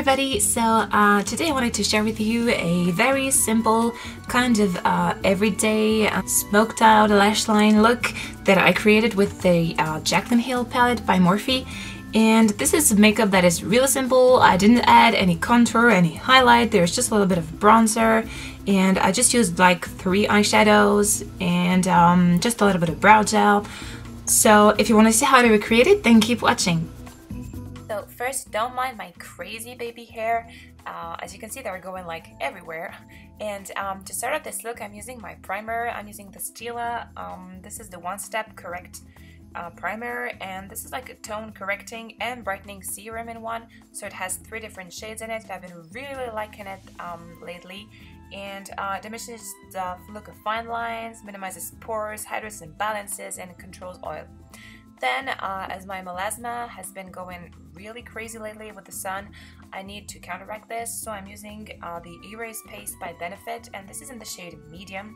everybody! So today I wanted to share with you a very simple kind of everyday smoked out lash line look that I created with the Jaclyn Hill palette by Morphe. And this is makeup that is really simple. I didn't add any contour, any highlight. There's just a little bit of bronzer, and I just used like 3 eyeshadows and just a little bit of brow gel. So if you want to see how to recreate it, then keep watching. So first, don't mind my crazy baby hair. As you can see, they're going like everywhere. And to start out this look, I'm using my primer. I'm using the Stila. This is the One Step Correct primer, and this is like a tone correcting and brightening serum in one. So it has 3 different shades in it. I've been really liking it lately. And it diminishes the look of fine lines, minimizes pores, hydrates and balances, and controls oil. Then, as my melasma has been going really crazy lately with the sun, I need to counteract this, so I'm using the Erase Paste by Benefit, and this is in the shade Medium.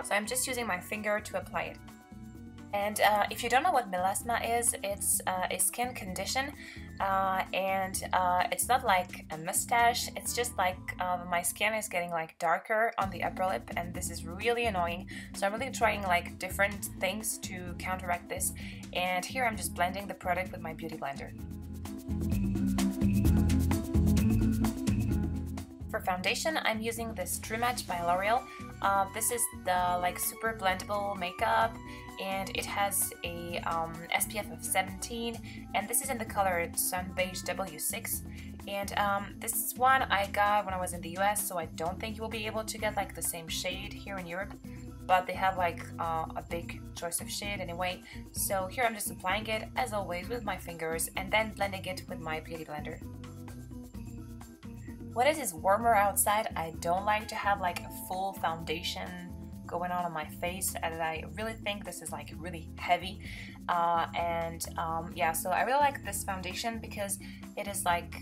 So I'm just using my finger to apply it. And if you don't know what melasma is, it's a skin condition, and it's not like a mustache, it's just like my skin is getting like darker on the upper lip, and this is really annoying. So I'm really trying like different things to counteract this, and here I'm just blending the product with my beauty blender. For foundation, I'm using this True Match by L'Oreal. This is the like super blendable makeup, and it has a SPF of 17, and this is in the color Sun Beige W6. And this one I got when I was in the US, so I don't think you will be able to get like the same shade here in Europe, but they have like a big choice of shade anyway. So here I'm just applying it as always with my fingers and then blending it with my beauty blender. When it is warmer outside, I don't like to have like a full foundation going on my face, and I really think this is like really heavy. Yeah, so I really like this foundation because it is like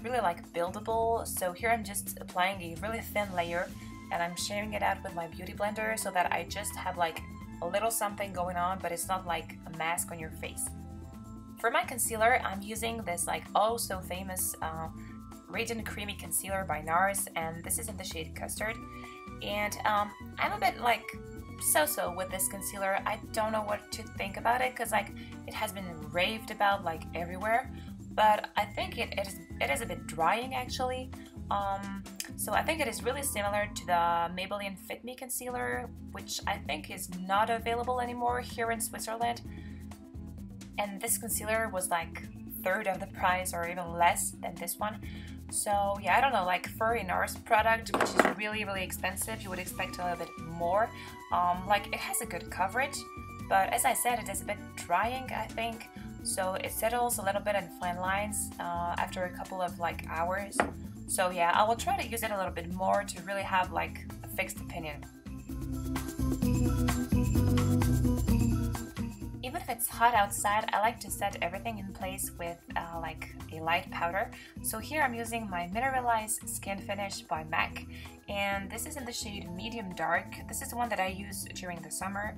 really like buildable. So here I'm just applying a really thin layer, and I'm sharing it out with my beauty blender so that I just have like a little something going on, but it's not like a mask on your face. For my concealer, I'm using this like oh so famous Radiant Creamy Concealer by NARS, and this is in the shade Custard. And I'm a bit like so-so with this concealer. I don't know what to think about it because like it has been raved about like everywhere, but I think it is a bit drying actually. So I think it is really similar to the Maybelline Fit Me concealer, which I think is not available anymore here in Switzerland. And this concealer was like 1/3 of the price or even less than this one. So yeah, I don't know, like for a NARS product, which is really expensive, you would expect a little bit more. Like it has a good coverage, but as I said, it is a bit drying, I think. So it settles a little bit in fine lines after a couple of like hours. So yeah, I will try to use it a little bit more to really have like a fixed opinion. Even if it's hot outside, I like to set everything in place with like a light powder. So here I'm using my Mineralized Skin Finish by MAC, and this is in the shade Medium Dark. This is the one that I use during the summer,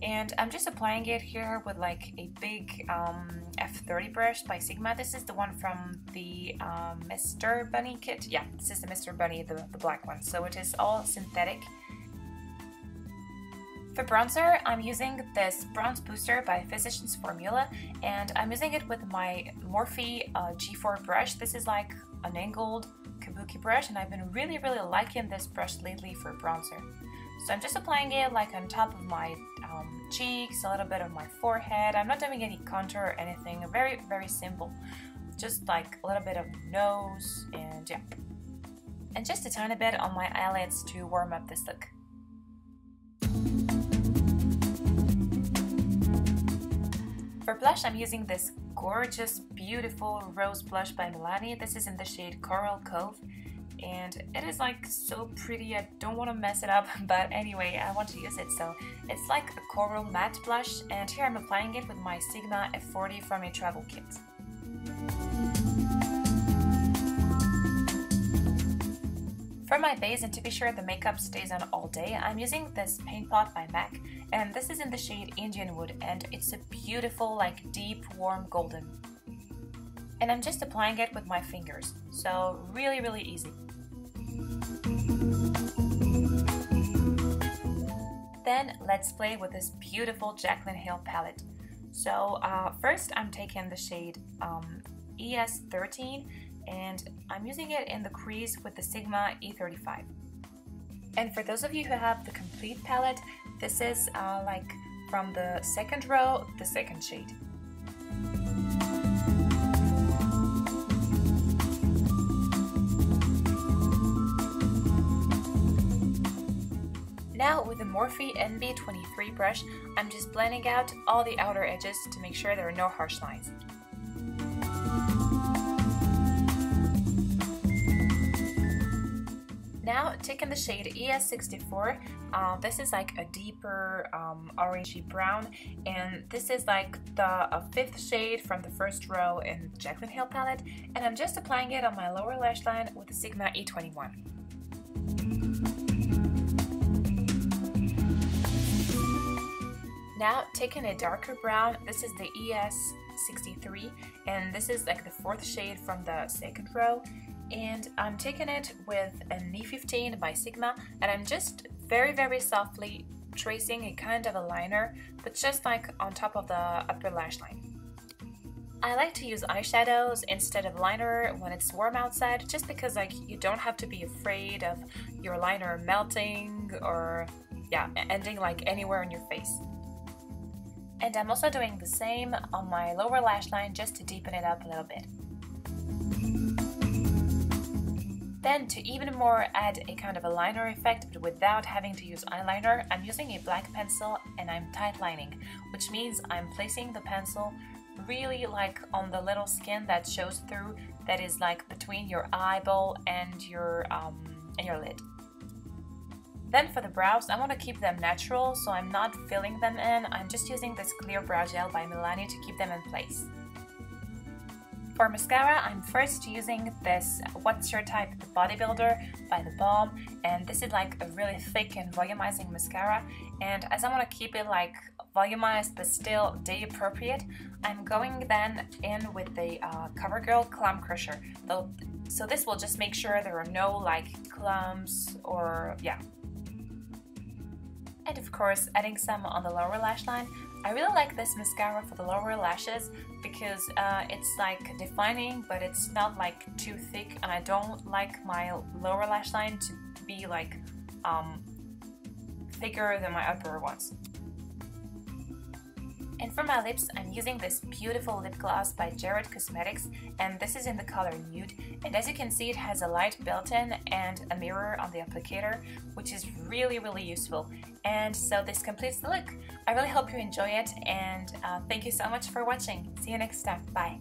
and I'm just applying it here with like a big F30 brush by Sigma. This is the one from the Mr. Bunny kit. Yeah, this is the Mr. Bunny, the black one. So it is all synthetic. For bronzer, I'm using this Bronze Booster by Physicians Formula, and I'm using it with my Morphe G4 brush. This is like an angled kabuki brush, and I've been really liking this brush lately for bronzer. So I'm just applying it like on top of my cheeks, a little bit of my forehead. I'm not doing any contour or anything, very simple. Just like a little bit of nose, and yeah. And just a tiny bit on my eyelids to warm up this look. For blush, I'm using this gorgeous, beautiful rose blush by Milani. This is in the shade Coral Cove, and it is like so pretty. I don't want to mess it up, but anyway, I want to use it. So it's like a coral matte blush, and here I'm applying it with my Sigma F40 from a travel kit. For my base, and to be sure the makeup stays on all day, I'm using this Paint Pot by MAC, and this is in the shade Indian Wood, and it's a beautiful, like deep, warm golden. And I'm just applying it with my fingers, so really easy. Then let's play with this beautiful Jaclyn Hill palette. So first I'm taking the shade ES13 and I'm using it in the crease with the Sigma E35. And for those of you who have the complete palette, this is like from the second row, the second shade. Now with the Morphe NB23 brush, I'm just blending out all the outer edges to make sure there are no harsh lines. Now taking the shade ES64, this is like a deeper orangey brown, and this is like the fifth shade from the first row in Jaclyn Hill palette, and I'm just applying it on my lower lash line with the Sigma E21. Now taking a darker brown, this is the ES63 and this is like the fourth shade from the second row, and I'm taking it with an E15 by Sigma and I'm just very softly tracing a kind of a liner, but just like on top of the upper lash line. I like to use eyeshadows instead of liner when it's warm outside, just because like you don't have to be afraid of your liner melting or ending like anywhere on your face. And I'm also doing the same on my lower lash line just to deepen it up a little bit. Then to even more add a kind of a liner effect but without having to use eyeliner, I'm using a black pencil and I'm tight lining, which means I'm placing the pencil really like on the little skin that shows through, that is like between your eyeball and your lid. Then for the brows, I want to keep them natural, so I'm not filling them in. I'm just using this clear brow gel by Milani to keep them in place. For mascara, I'm first using this What's Your Type Bodybuilder by The Balm, and this is like a really thick and volumizing mascara, and as I want to keep it like volumized but still day appropriate, I'm going then in with the CoverGirl Clump Crusher. So this will just make sure there are no like clumps or And of course, adding some on the lower lash line. I really like this mascara for the lower lashes because it's like defining, but it's not like too thick, and I don't like my lower lash line to be like thicker than my upper ones. And for my lips, I'm using this beautiful lip gloss by Jared Cosmetics, and this is in the color Nude. And as you can see, it has a light built-in and a mirror on the applicator, which is really useful. And so this completes the look. I really hope you enjoy it, and thank you so much for watching. See you next time. Bye!